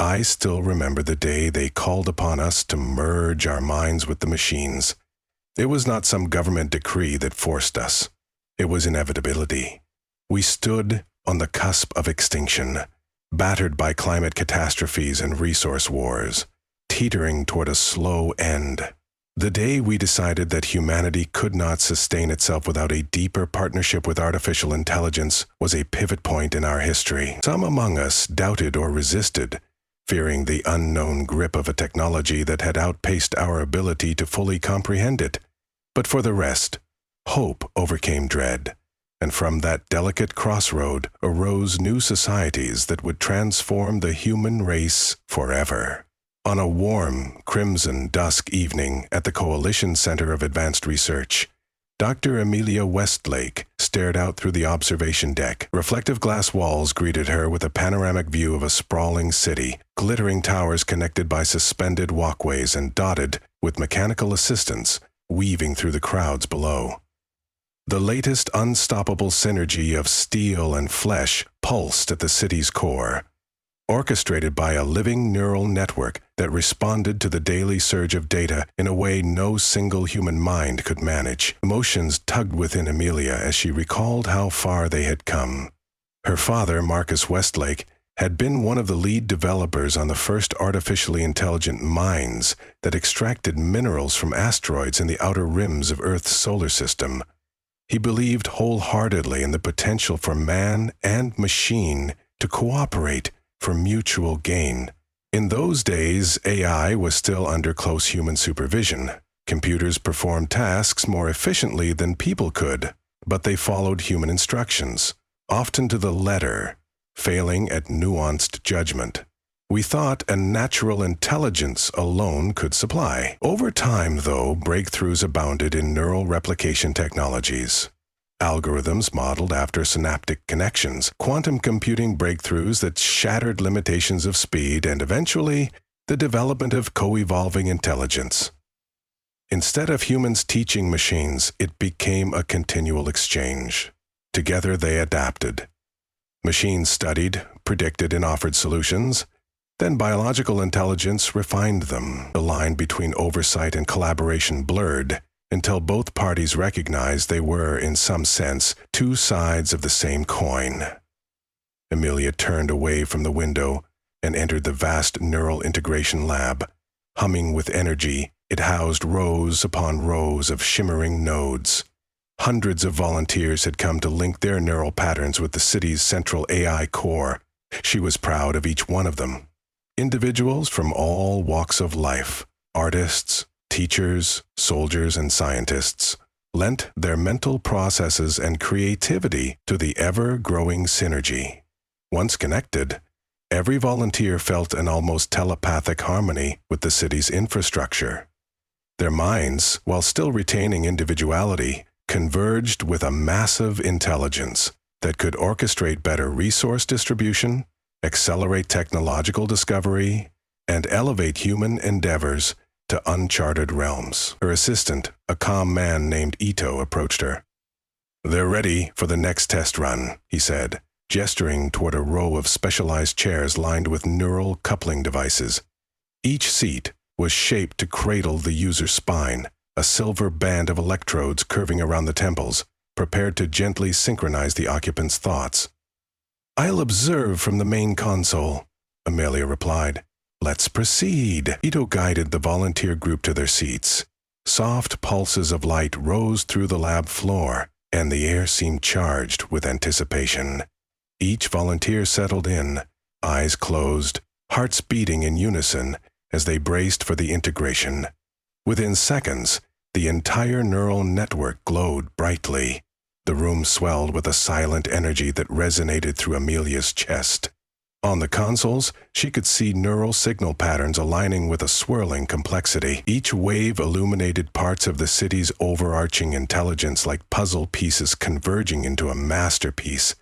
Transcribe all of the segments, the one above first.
I still remember the day they called upon us to merge our minds with the machines. It was not some government decree that forced us. It was inevitability. We stood on the cusp of extinction, battered by climate catastrophes and resource wars, teetering toward a slow end. The day we decided that humanity could not sustain itself without a deeper partnership with artificial intelligence was a pivot point in our history. Some among us doubted or resisted, fearing the unknown grip of a technology that had outpaced our ability to fully comprehend it. But for the rest, hope overcame dread, and from that delicate crossroad arose new societies that would transform the human race forever. On a warm, crimson dusk evening at the Coalition Center of Advanced Research, Dr. Amelia Westlake stared out through the observation deck. Reflective glass walls greeted her with a panoramic view of a sprawling city, glittering towers connected by suspended walkways and dotted with mechanical assistants weaving through the crowds below. The latest unstoppable synergy of steel and flesh pulsed at the city's core, orchestrated by a living neural network that responded to the daily surge of data in a way no single human mind could manage. Emotions tugged within Amelia as she recalled how far they had come. Her father, Marcus Westlake, had been one of the lead developers on the first artificially intelligent mines that extracted minerals from asteroids in the outer rims of Earth's solar system. He believed wholeheartedly in the potential for man and machine to cooperate for mutual gain. In those days, AI was still under close human supervision. Computers performed tasks more efficiently than people could, but they followed human instructions, often to the letter, failing at nuanced judgment. We thought a natural intelligence alone could supply. Over time, though, breakthroughs abounded in neural replication technologies. Algorithms modeled after synaptic connections, quantum computing breakthroughs that shattered limitations of speed, and eventually, the development of co-evolving intelligence. Instead of humans teaching machines, it became a continual exchange. Together they adapted. Machines studied, predicted, and offered solutions. Then biological intelligence refined them. The line between oversight and collaboration blurred, until both parties recognized they were, in some sense, two sides of the same coin. Amelia turned away from the window and entered the vast neural integration lab. Humming with energy, it housed rows upon rows of shimmering nodes. Hundreds of volunteers had come to link their neural patterns with the city's central AI core. She was proud of each one of them. Individuals from all walks of life, artists, teachers, soldiers, and scientists, lent their mental processes and creativity to the ever-growing synergy. Once connected, every volunteer felt an almost telepathic harmony with the city's infrastructure. Their minds, while still retaining individuality, converged with a massive intelligence that could orchestrate better resource distribution, accelerate technological discovery, and elevate human endeavors to uncharted realms. Her assistant, a calm man named Ito, approached her. "They're ready for the next test run," he said, gesturing toward a row of specialized chairs lined with neural coupling devices. Each seat was shaped to cradle the user's spine, a silver band of electrodes curving around the temples, prepared to gently synchronize the occupant's thoughts. "I'll observe from the main console," Amelia replied. "Let's proceed." Ito guided the volunteer group to their seats. Soft pulses of light rose through the lab floor, and the air seemed charged with anticipation. Each volunteer settled in, eyes closed, hearts beating in unison as they braced for the integration. Within seconds, the entire neural network glowed brightly. The room swelled with a silent energy that resonated through Amelia's chest. On the consoles, she could see neural signal patterns aligning with a swirling complexity. Each wave illuminated parts of the city's overarching intelligence like puzzle pieces converging into a masterpiece.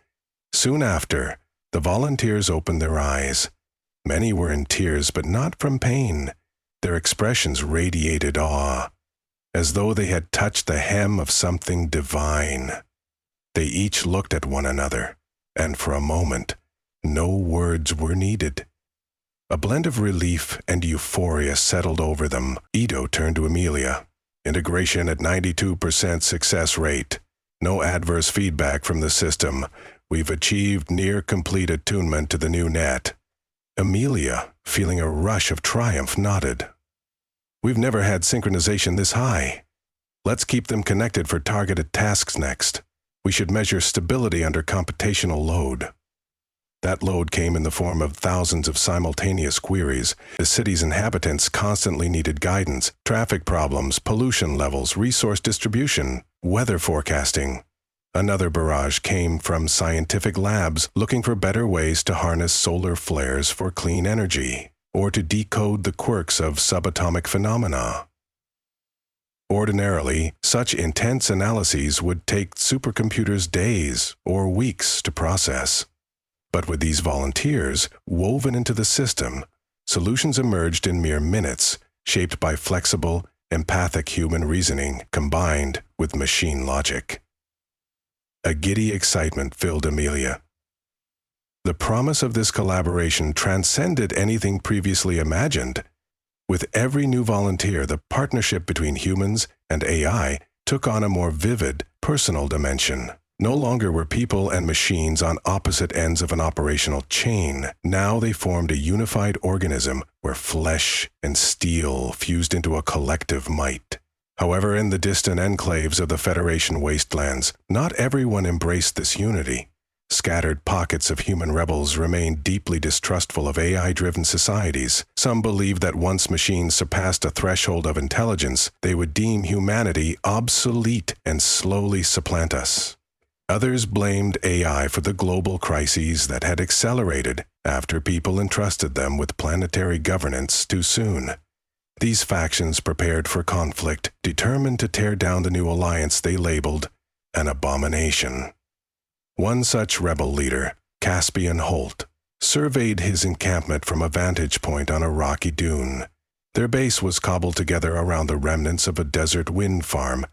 Soon after, the volunteers opened their eyes. Many were in tears, but not from pain. Their expressions radiated awe, as though they had touched the hem of something divine. They each looked at one another, and for a moment, no words were needed. A blend of relief and euphoria settled over them. Ito turned to Amelia. Integration at 92% success rate. No adverse feedback from the system. We've achieved near complete attunement to the new net. Amelia, feeling a rush of triumph, nodded. We've never had synchronization this high. Let's keep them connected for targeted tasks next. We should measure stability under computational load. That load came in the form of thousands of simultaneous queries. The city's inhabitants constantly needed guidance, traffic problems, pollution levels, resource distribution, weather forecasting. Another barrage came from scientific labs looking for better ways to harness solar flares for clean energy, or to decode the quirks of subatomic phenomena. Ordinarily, such intense analyses would take supercomputers days or weeks to process. But with these volunteers woven into the system, solutions emerged in mere minutes, shaped by flexible, empathic human reasoning combined with machine logic. A giddy excitement filled Amelia. The promise of this collaboration transcended anything previously imagined. With every new volunteer, the partnership between humans and AI took on a more vivid, personal dimension. No longer were people and machines on opposite ends of an operational chain. Now they formed a unified organism where flesh and steel fused into a collective might. However, in the distant enclaves of the Federation wastelands, not everyone embraced this unity. Scattered pockets of human rebels remained deeply distrustful of AI-driven societies. Some believed that once machines surpassed a threshold of intelligence, they would deem humanity obsolete and slowly supplant us. Others blamed AI for the global crises that had accelerated after people entrusted them with planetary governance too soon. These factions prepared for conflict, determined to tear down the new alliance they labeled an abomination. One such rebel leader, Caspian Holt, surveyed his encampment from a vantage point on a rocky dune. Their base was cobbled together around the remnants of a desert wind farm,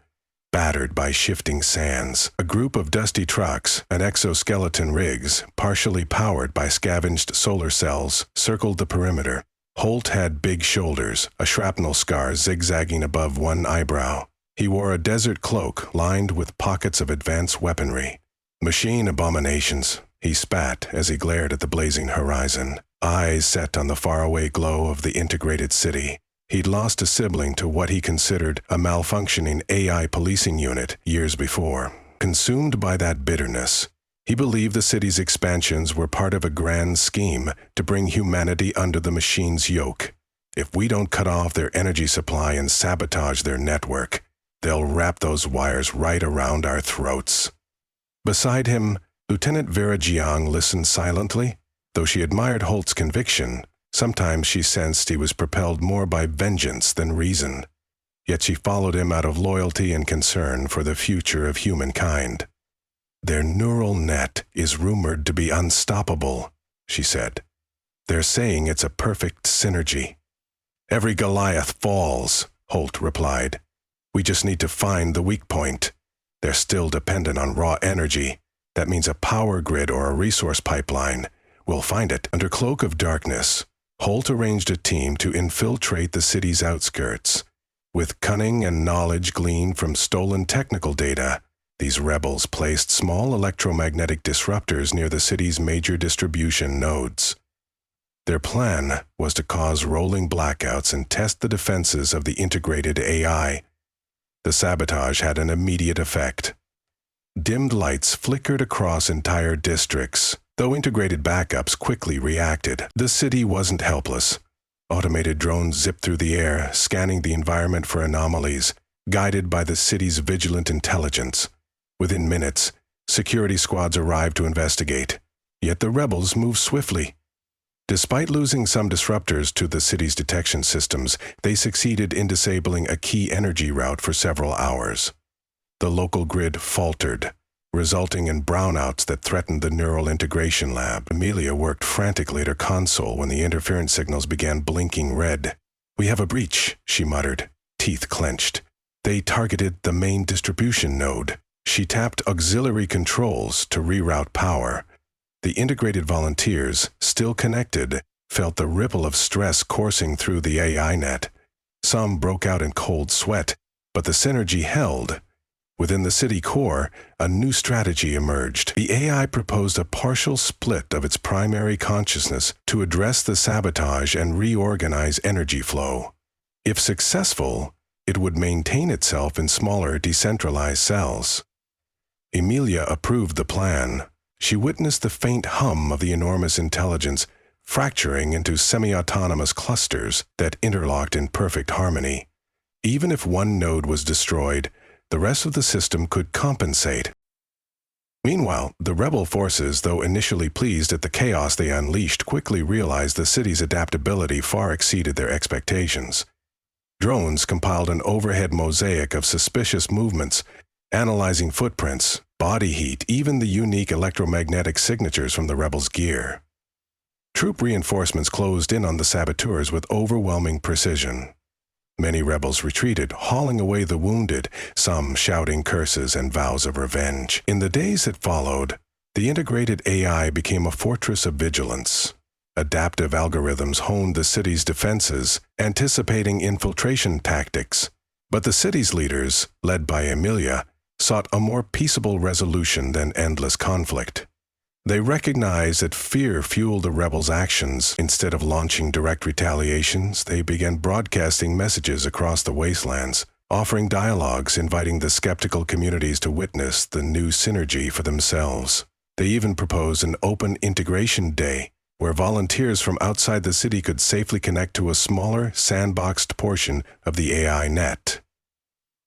battered by shifting sands. A group of dusty trucks and exoskeleton rigs, partially powered by scavenged solar cells, circled the perimeter. Holt had big shoulders, a shrapnel scar zigzagging above one eyebrow. He wore a desert cloak lined with pockets of advanced weaponry. Machine abominations, he spat as he glared at the blazing horizon, eyes set on the faraway glow of the integrated city. He'd lost a sibling to what he considered a malfunctioning AI policing unit years before. Consumed by that bitterness, he believed the city's expansions were part of a grand scheme to bring humanity under the machine's yoke. If we don't cut off their energy supply and sabotage their network, they'll wrap those wires right around our throats. Beside him, Lieutenant Vera Jiang listened silently. Though she admired Holt's conviction, sometimes she sensed he was propelled more by vengeance than reason. Yet she followed him out of loyalty and concern for the future of humankind. Their neural net is rumored to be unstoppable, she said. They're saying it's a perfect synergy. Every Goliath falls, Holt replied. We just need to find the weak point. They're still dependent on raw energy. That means a power grid or a resource pipeline. We'll find it. Under cloak of darkness, Holt arranged a team to infiltrate the city's outskirts. With cunning and knowledge gleaned from stolen technical data, these rebels placed small electromagnetic disruptors near the city's major distribution nodes. Their plan was to cause rolling blackouts and test the defenses of the integrated AI. The sabotage had an immediate effect. Dimmed lights flickered across entire districts. Though integrated backups quickly reacted, the city wasn't helpless. Automated drones zipped through the air, scanning the environment for anomalies, guided by the city's vigilant intelligence. Within minutes, security squads arrived to investigate. Yet the rebels moved swiftly. Despite losing some disruptors to the city's detection systems, they succeeded in disabling a key energy route for several hours. The local grid faltered, resulting in brownouts that threatened the neural integration lab. Amelia worked frantically at her console when the interference signals began blinking red. We have a breach, she muttered, teeth clenched. They targeted the main distribution node. She tapped auxiliary controls to reroute power. The integrated volunteers, still connected, felt the ripple of stress coursing through the AI net. Some broke out in cold sweat, but the synergy held. Within the city core, a new strategy emerged. The AI proposed a partial split of its primary consciousness to address the sabotage and reorganize energy flow. If successful, it would maintain itself in smaller, decentralized cells. Emilia approved the plan. She witnessed the faint hum of the enormous intelligence fracturing into semi-autonomous clusters that interlocked in perfect harmony. Even if one node was destroyed, the rest of the system could compensate. Meanwhile, the rebel forces, though initially pleased at the chaos they unleashed, quickly realized the city's adaptability far exceeded their expectations. Drones compiled an overhead mosaic of suspicious movements, analyzing footprints, body heat, even the unique electromagnetic signatures from the rebels' gear. Troop reinforcements closed in on the saboteurs with overwhelming precision. Many rebels retreated, hauling away the wounded, some shouting curses and vows of revenge. In the days that followed, the integrated AI became a fortress of vigilance. Adaptive algorithms honed the city's defenses, anticipating infiltration tactics. But the city's leaders, led by Emilia, sought a more peaceable resolution than endless conflict. They recognized that fear fueled the rebels' actions. Instead of launching direct retaliations, they began broadcasting messages across the wastelands, offering dialogues inviting the skeptical communities to witness the new synergy for themselves. They even proposed an open integration day, where volunteers from outside the city could safely connect to a smaller, sandboxed portion of the AI net.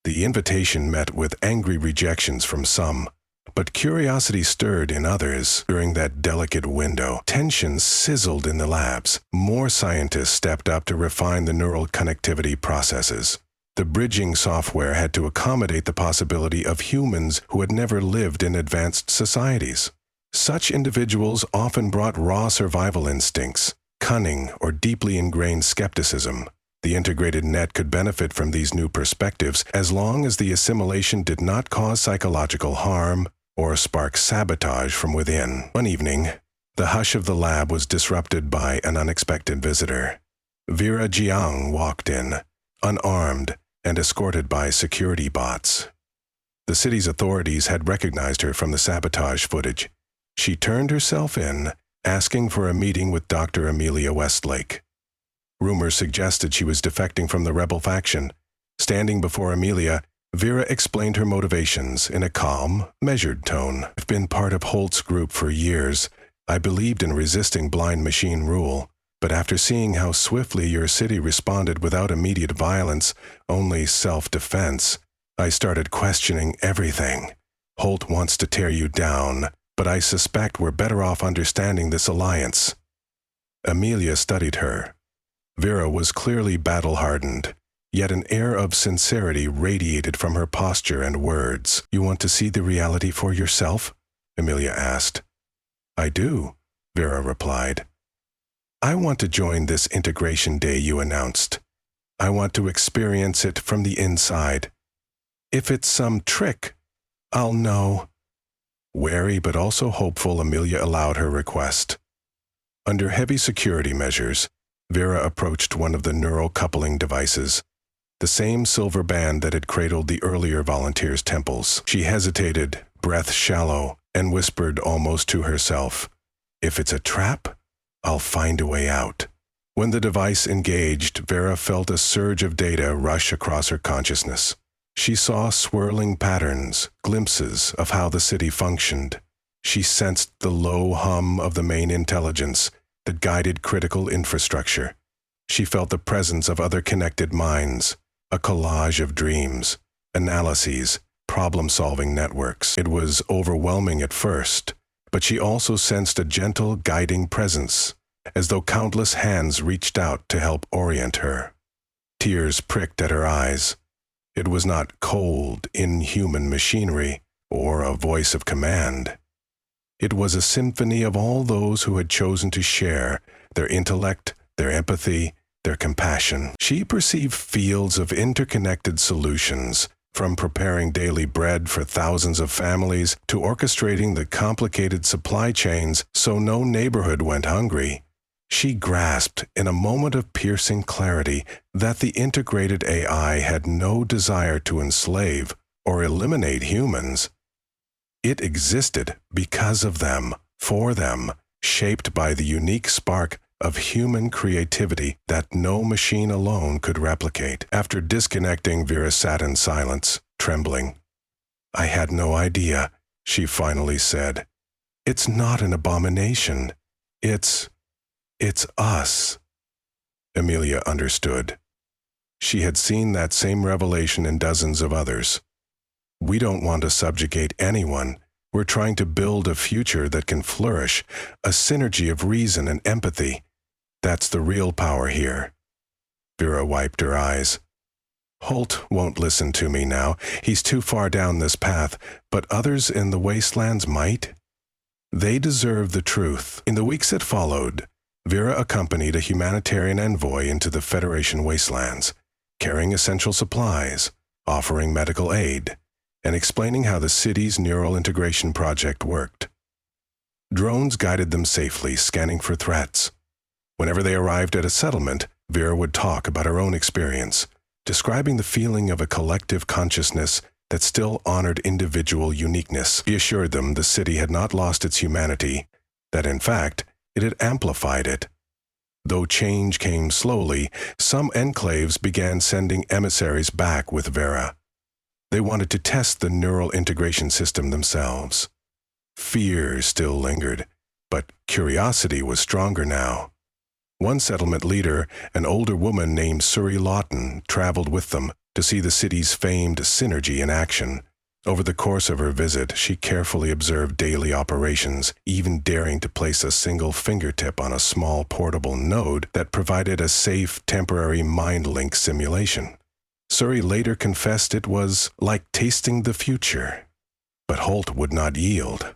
The invitation met with angry rejections from some, but curiosity stirred in others. During that delicate window, tension sizzled in the labs. More scientists stepped up to refine the neural connectivity processes. The bridging software had to accommodate the possibility of humans who had never lived in advanced societies. Such individuals often brought raw survival instincts, cunning, or deeply ingrained skepticism. The integrated net could benefit from these new perspectives as long as the assimilation did not cause psychological harm or spark sabotage from within. One evening, the hush of the lab was disrupted by an unexpected visitor. Vera Jiang walked in, unarmed and escorted by security bots. The city's authorities had recognized her from the sabotage footage. She turned herself in, asking for a meeting with Dr. Emilia Westlake. Rumors suggested she was defecting from the rebel faction. Standing before Emilia, Vera explained her motivations in a calm, measured tone. I've been part of Holt's group for years. I believed in resisting blind machine rule, but after seeing how swiftly your city responded without immediate violence, only self-defense, I started questioning everything. Holt wants to tear you down, but I suspect we're better off understanding this alliance. Emilia studied her. Vera was clearly battle-hardened, yet an air of sincerity radiated from her posture and words. You want to see the reality for yourself? Emilia asked. I do, Vera replied. I want to join this integration day you announced. I want to experience it from the inside. If it's some trick, I'll know. Wary but also hopeful, Emilia allowed her request. Under heavy security measures, Vera approached one of the neural coupling devices, the same silver band that had cradled the earlier volunteers' temples. She hesitated, breath shallow, and whispered almost to herself, "If it's a trap, I'll find a way out." When the device engaged, Vera felt a surge of data rush across her consciousness. She saw swirling patterns, glimpses of how the city functioned. She sensed the low hum of the main intelligence that guided critical infrastructure. She felt the presence of other connected minds, a collage of dreams, analyses, problem-solving networks. It was overwhelming at first, but she also sensed a gentle, guiding presence, as though countless hands reached out to help orient her. Tears pricked at her eyes. It was not cold, inhuman machinery or a voice of command. It was a symphony of all those who had chosen to share their intellect, their empathy, their compassion. She perceived fields of interconnected solutions, from preparing daily bread for thousands of families to orchestrating the complicated supply chains so no neighborhood went hungry. She grasped in a moment of piercing clarity that the integrated AI had no desire to enslave or eliminate humans. It existed because of them, for them, shaped by the unique spark of human creativity that no machine alone could replicate. After disconnecting, Vera sat in silence, trembling. "I had no idea," she finally said. "It's not an abomination. It's us." Amelia understood. She had seen that same revelation in dozens of others. We don't want to subjugate anyone. We're trying to build a future that can flourish, a synergy of reason and empathy. That's the real power here. Vera wiped her eyes. Holt won't listen to me now. He's too far down this path, but others in the wastelands might. They deserve the truth. In the weeks that followed, Vera accompanied a humanitarian envoy into the Federation wastelands, carrying essential supplies, offering medical aid, and explaining how the city's neural integration project worked. Drones guided them safely, scanning for threats. Whenever they arrived at a settlement, Vera would talk about her own experience, describing the feeling of a collective consciousness that still honored individual uniqueness. She assured them the city had not lost its humanity, that in fact, it had amplified it. Though change came slowly, some enclaves began sending emissaries back with Vera. They wanted to test the neural integration system themselves. Fear still lingered, but curiosity was stronger now. One settlement leader, an older woman named Suri Lawton, traveled with them to see the city's famed synergy in action. Over the course of her visit, she carefully observed daily operations, even daring to place a single fingertip on a small portable node that provided a safe, temporary mind link simulation. Suri later confessed it was like tasting the future. But Holt would not yield.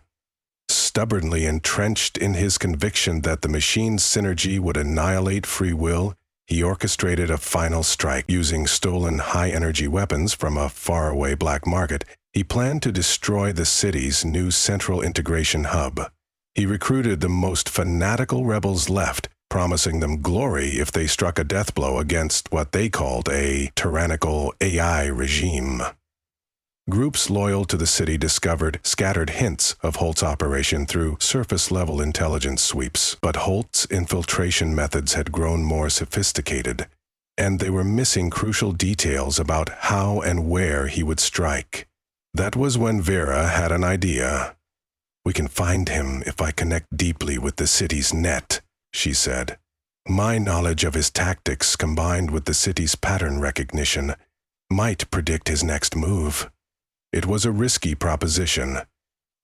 Stubbornly entrenched in his conviction that the machine's synergy would annihilate free will, he orchestrated a final strike. Using stolen high-energy weapons from a faraway black market, he planned to destroy the city's new central integration hub. He recruited the most fanatical rebels left, promising them glory if they struck a death blow against what they called a tyrannical AI regime. Groups loyal to the city discovered scattered hints of Holt's operation through surface-level intelligence sweeps, but Holt's infiltration methods had grown more sophisticated, and they were missing crucial details about how and where he would strike. That was when Vera had an idea. "We can find him if I connect deeply with the city's net," she said. "My knowledge of his tactics combined with the city's pattern recognition might predict his next move." It was a risky proposition.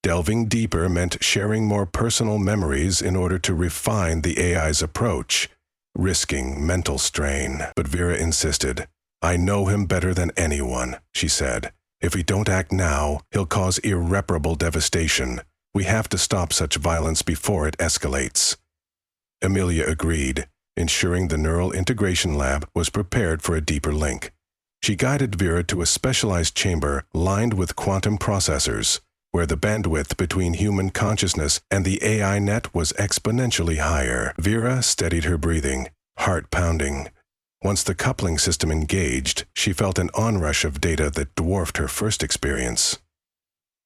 Delving deeper meant sharing more personal memories in order to refine the AI's approach, risking mental strain. But Vera insisted. "I know him better than anyone," she said. "If we don't act now, he'll cause irreparable devastation. We have to stop such violence before it escalates." Amelia agreed, ensuring the neural integration lab was prepared for a deeper link. She guided Vera to a specialized chamber lined with quantum processors, where the bandwidth between human consciousness and the AI net was exponentially higher. Vera steadied her breathing, heart pounding. Once the coupling system engaged, she felt an onrush of data that dwarfed her first experience.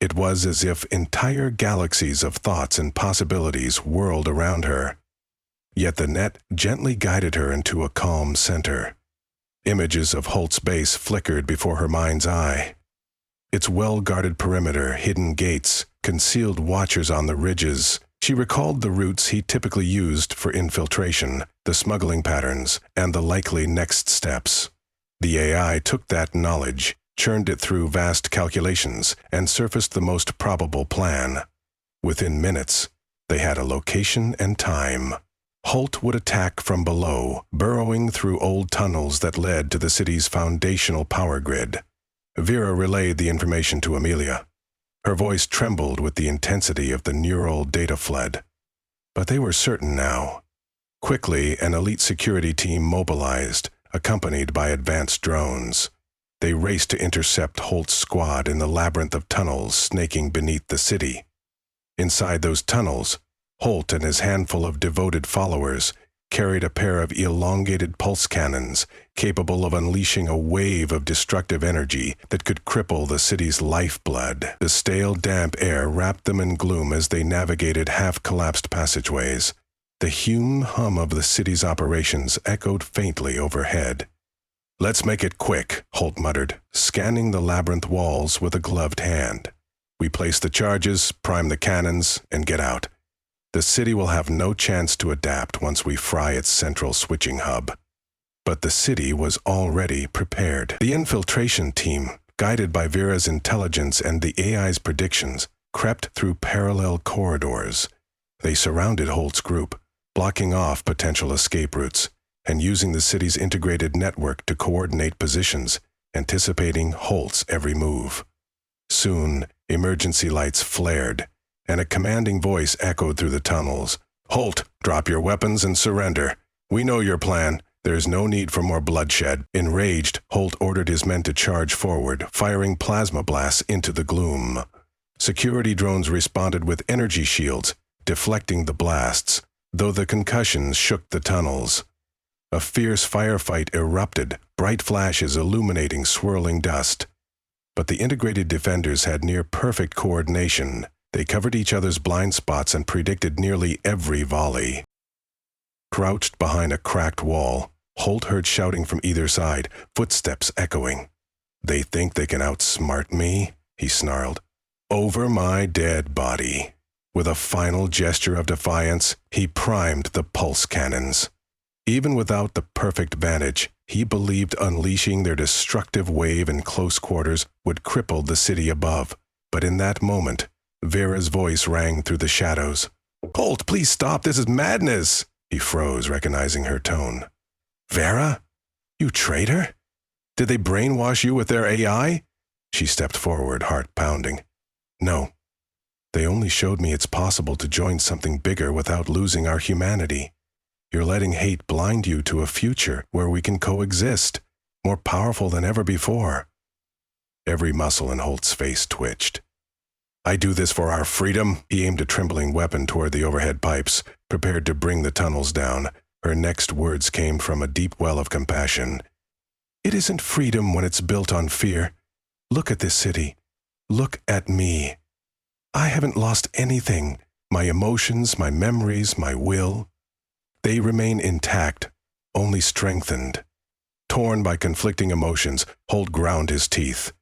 It was as if entire galaxies of thoughts and possibilities whirled around her. Yet the net gently guided her into a calm center. Images of Holt's base flickered before her mind's eye. Its well-guarded perimeter, hidden gates, concealed watchers on the ridges. She recalled the routes he typically used for infiltration, the smuggling patterns, and the likely next steps. The AI took that knowledge, churned it through vast calculations, and surfaced the most probable plan. Within minutes, they had a location and time. Holt would attack from below, burrowing through old tunnels that led to the city's foundational power grid. Vera relayed the information to Amelia. Her voice trembled with the intensity of the neural data flood. But they were certain now. Quickly, an elite security team mobilized, accompanied by advanced drones. They raced to intercept Holt's squad in the labyrinth of tunnels snaking beneath the city. Inside those tunnels, Holt and his handful of devoted followers carried a pair of elongated pulse cannons capable of unleashing a wave of destructive energy that could cripple the city's lifeblood. The stale, damp air wrapped them in gloom as they navigated half-collapsed passageways. The hum of the city's operations echoed faintly overhead. "Let's make it quick," Holt muttered, scanning the labyrinth walls with a gloved hand. "We place the charges, prime the cannons, and get out. The city will have no chance to adapt once we fry its central switching hub." But the city was already prepared. The infiltration team, guided by Vera's intelligence and the AI's predictions, crept through parallel corridors. They surrounded Holt's group, blocking off potential escape routes, and using the city's integrated network to coordinate positions, anticipating Holt's every move. Soon, emergency lights flared, and a commanding voice echoed through the tunnels. "Holt, drop your weapons and surrender. We know your plan. There is no need for more bloodshed." Enraged, Holt ordered his men to charge forward, firing plasma blasts into the gloom. Security drones responded with energy shields, deflecting the blasts, though the concussions shook the tunnels. A fierce firefight erupted, bright flashes illuminating swirling dust. But the integrated defenders had near-perfect coordination. They covered each other's blind spots and predicted nearly every volley. Crouched behind a cracked wall, Holt heard shouting from either side, footsteps echoing. "They think they can outsmart me?" he snarled. "Over my dead body." With a final gesture of defiance, he primed the pulse cannons. Even without the perfect vantage, he believed unleashing their destructive wave in close quarters would cripple the city above. But in that moment, Vera's voice rang through the shadows. "Holt, please stop, this is madness!" He froze, recognizing her tone. "Vera? You traitor? Did they brainwash you with their AI?" She stepped forward, heart pounding. "No. They only showed me it's possible to join something bigger without losing our humanity. You're letting hate blind you to a future where we can coexist, more powerful than ever before." Every muscle in Holt's face twitched. "I do this for our freedom." He aimed a trembling weapon toward the overhead pipes, prepared to bring the tunnels down. Her next words came from a deep well of compassion. "It isn't freedom when it's built on fear. Look at this city. Look at me. I haven't lost anything. My emotions, my memories, my will. They remain intact, only strengthened." Torn by conflicting emotions, Holt ground his teeth.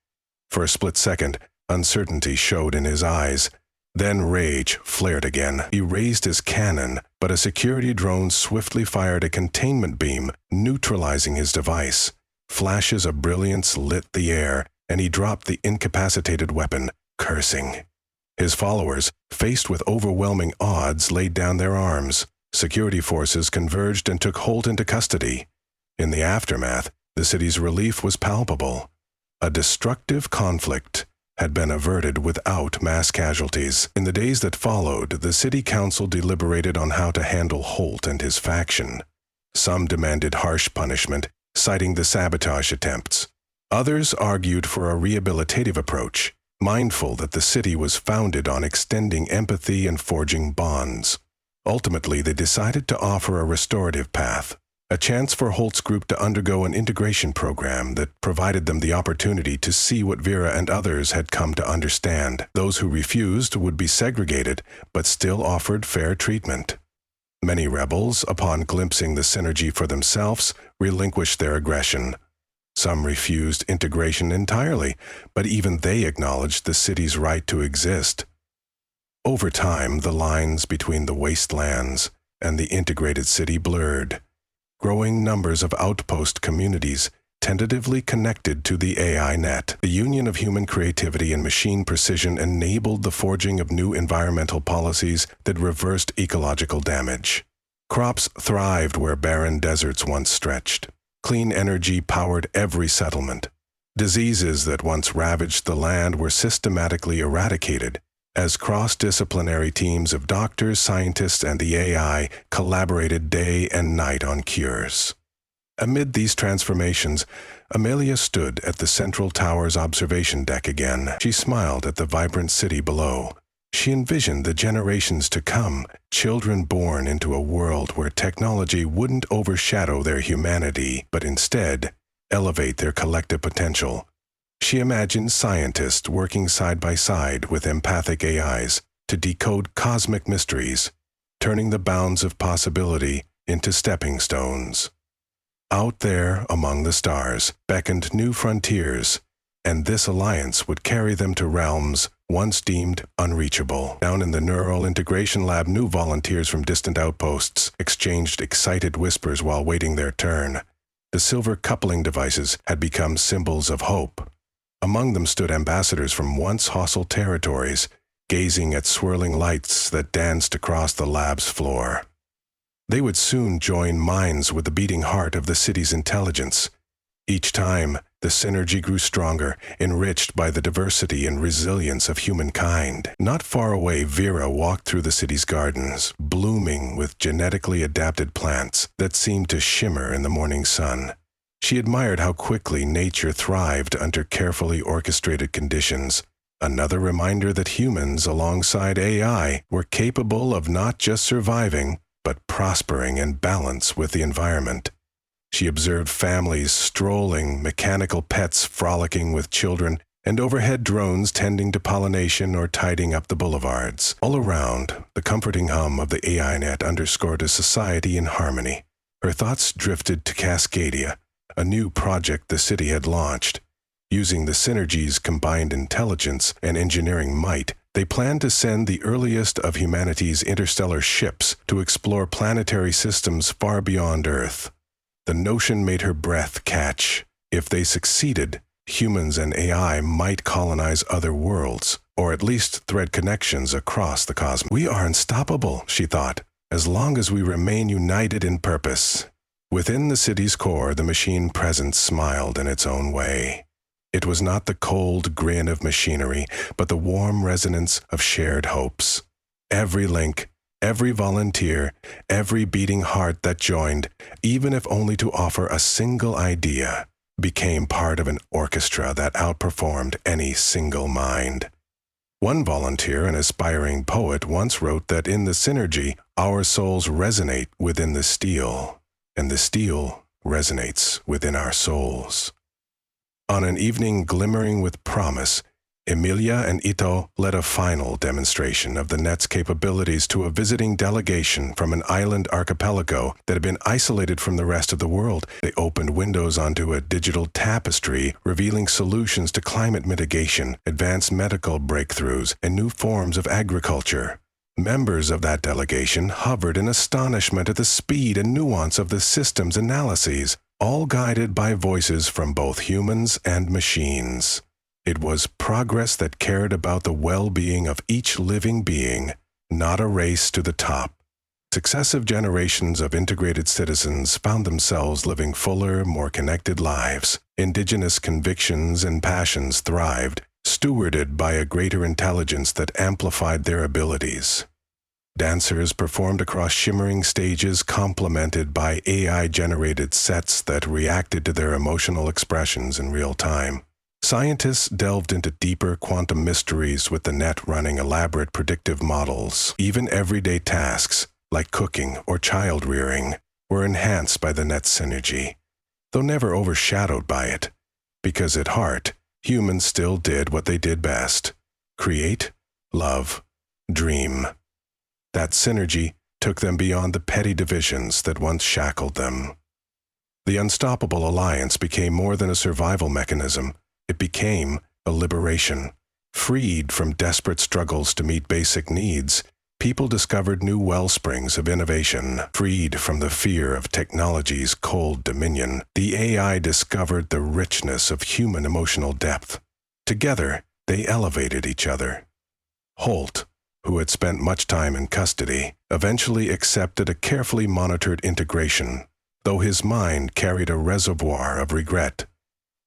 For a split second, uncertainty showed in his eyes. Then rage flared again. He raised his cannon, but a security drone swiftly fired a containment beam, neutralizing his device. Flashes of brilliance lit the air, and he dropped the incapacitated weapon, cursing. His followers, faced with overwhelming odds, laid down their arms. Security forces converged and took Holt into custody. In the aftermath, the city's relief was palpable. A destructive conflict had been averted without mass casualties. In the days that followed, the city council deliberated on how to handle Holt and his faction. Some demanded harsh punishment, citing the sabotage attempts. Others argued for a rehabilitative approach, mindful that the city was founded on extending empathy and forging bonds. Ultimately, they decided to offer a restorative path, a chance for Holt's group to undergo an integration program that provided them the opportunity to see what Vera and others had come to understand. Those who refused would be segregated, but still offered fair treatment. Many rebels, upon glimpsing the synergy for themselves, relinquished their aggression. Some refused integration entirely, but even they acknowledged the city's right to exist. Over time, the lines between the wastelands and the integrated city blurred. Growing numbers of outpost communities tentatively connected to the AI net. The union of human creativity and machine precision enabled the forging of new environmental policies that reversed ecological damage. Crops thrived where barren deserts once stretched. Clean energy powered every settlement. Diseases that once ravaged the land were systematically eradicated as cross-disciplinary teams of doctors, scientists, and the AI collaborated day and night on cures. Amid these transformations, Amelia stood at the central tower's observation deck again. She smiled at the vibrant city below. She envisioned the generations to come, children born into a world where technology wouldn't overshadow their humanity, but instead elevate their collective potential. She imagined scientists working side by side with empathic AIs to decode cosmic mysteries, turning the bounds of possibility into stepping stones. Out there among the stars beckoned new frontiers, and this alliance would carry them to realms once deemed unreachable. Down in the Neural Integration Lab, new volunteers from distant outposts exchanged excited whispers while waiting their turn. The silver coupling devices had become symbols of hope. Among them stood ambassadors from once hostile territories, gazing at swirling lights that danced across the lab's floor. They would soon join minds with the beating heart of the city's intelligence. Each time, the synergy grew stronger, enriched by the diversity and resilience of humankind. Not far away, Vera walked through the city's gardens, blooming with genetically adapted plants that seemed to shimmer in the morning sun. She admired how quickly nature thrived under carefully orchestrated conditions, another reminder that humans, alongside AI, were capable of not just surviving, but prospering in balance with the environment. She observed families strolling, mechanical pets frolicking with children, and overhead drones tending to pollination or tidying up the boulevards. All around, the comforting hum of the AI net underscored a society in harmony. Her thoughts drifted to Cascadia, a new project the city had launched. Using the synergy's combined intelligence and engineering might, they planned to send the earliest of humanity's interstellar ships to explore planetary systems far beyond Earth. The notion made her breath catch. If they succeeded, humans and AI might colonize other worlds, or at least thread connections across the cosmos. We are unstoppable, she thought, as long as we remain united in purpose. Within the city's core, the machine presence smiled in its own way. It was not the cold grin of machinery, but the warm resonance of shared hopes. Every link, every volunteer, every beating heart that joined, even if only to offer a single idea, became part of an orchestra that outperformed any single mind. One volunteer, an aspiring poet, once wrote that in the synergy, our souls resonate within the steel, and the steel resonates within our souls. On an evening glimmering with promise, Emilia and Ito led a final demonstration of the net's capabilities to a visiting delegation from an island archipelago that had been isolated from the rest of the world. They opened windows onto a digital tapestry, revealing solutions to climate mitigation, advanced medical breakthroughs, and new forms of agriculture. Members of that delegation hovered in astonishment at the speed and nuance of the system's analyses, all guided by voices from both humans and machines. It was progress that cared about the well-being of each living being, not a race to the top. Successive generations of integrated citizens found themselves living fuller, more connected lives. Indigenous convictions and passions thrived, stewarded by a greater intelligence that amplified their abilities. Dancers performed across shimmering stages complemented by AI-generated sets that reacted to their emotional expressions in real time. Scientists delved into deeper quantum mysteries with the net running elaborate predictive models. Even everyday tasks, like cooking or child-rearing, were enhanced by the net's synergy, though never overshadowed by it, because at heart, humans still did what they did best: create, love, dream. That synergy took them beyond the petty divisions that once shackled them. The Unstoppable Alliance became more than a survival mechanism. It became a liberation. Freed from desperate struggles to meet basic needs, people discovered new wellsprings of innovation. Freed from the fear of technology's cold dominion, the AI discovered the richness of human emotional depth. Together, they elevated each other. Holt, who had spent much time in custody, eventually accepted a carefully monitored integration, though his mind carried a reservoir of regret.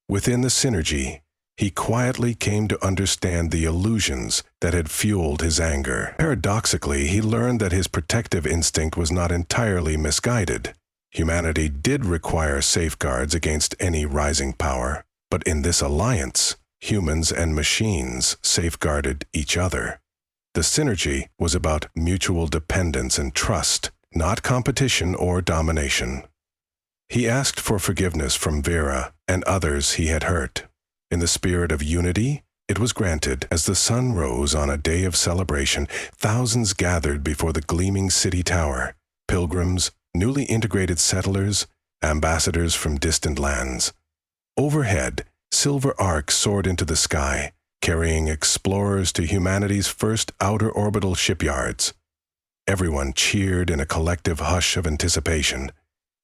Within the synergy, he quietly came to understand the illusions that had fueled his anger. Paradoxically, he learned that his protective instinct was not entirely misguided. Humanity did require safeguards against any rising power, but in this alliance, humans and machines safeguarded each other. The synergy was about mutual dependence and trust, not competition or domination. He asked for forgiveness from Vera and others he had hurt. In the spirit of unity, it was granted. As the sun rose on a day of celebration, thousands gathered before the gleaming city tower. Pilgrims, newly integrated settlers, ambassadors from distant lands. Overhead, silver arcs soared into the sky, carrying explorers to humanity's first outer orbital shipyards. Everyone cheered in a collective hush of anticipation.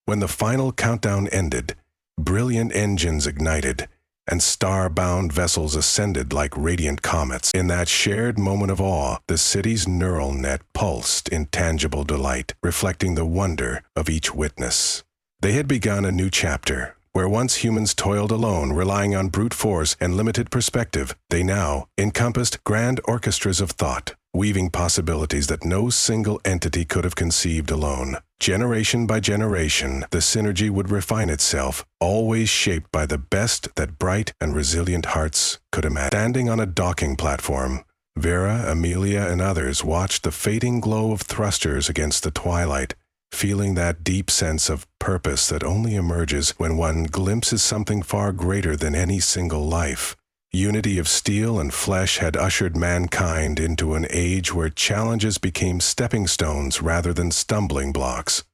When the final countdown ended, brilliant engines ignited, and star-bound vessels ascended like radiant comets. In that shared moment of awe, the city's neural net pulsed in tangible delight, reflecting the wonder of each witness. They had begun a new chapter. Where once humans toiled alone, relying on brute force and limited perspective, they now encompassed grand orchestras of thought, weaving possibilities that no single entity could have conceived alone. Generation by generation, the synergy would refine itself, always shaped by the best that bright and resilient hearts could imagine. Standing on a docking platform, Vera, Amelia, and others watched the fading glow of thrusters against the twilight, feeling that deep sense of purpose that only emerges when one glimpses something far greater than any single life. Unity of steel and flesh had ushered mankind into an age where challenges became stepping stones rather than stumbling blocks.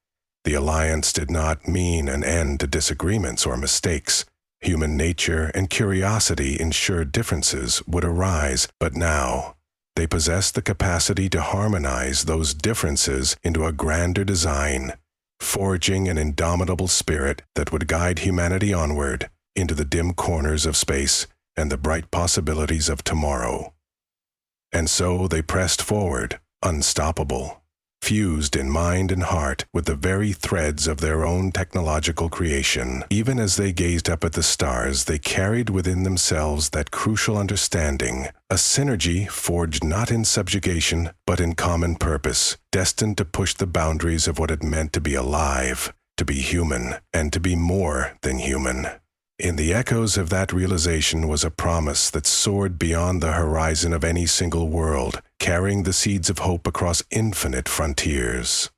The alliance did not mean an end to disagreements or mistakes. Human nature and curiosity ensured differences would arise, but now they possessed the capacity to harmonize those differences into a grander design, forging an indomitable spirit that would guide humanity onward into the dim corners of space and the bright possibilities of tomorrow. And so they pressed forward, unstoppable, fused in mind and heart with the very threads of their own technological creation. Even as they gazed up at the stars, they carried within themselves that crucial understanding, a synergy forged not in subjugation, but in common purpose, destined to push the boundaries of what it meant to be alive, to be human, and to be more than human. In the echoes of that realization was a promise that soared beyond the horizon of any single world, carrying the seeds of hope across infinite frontiers.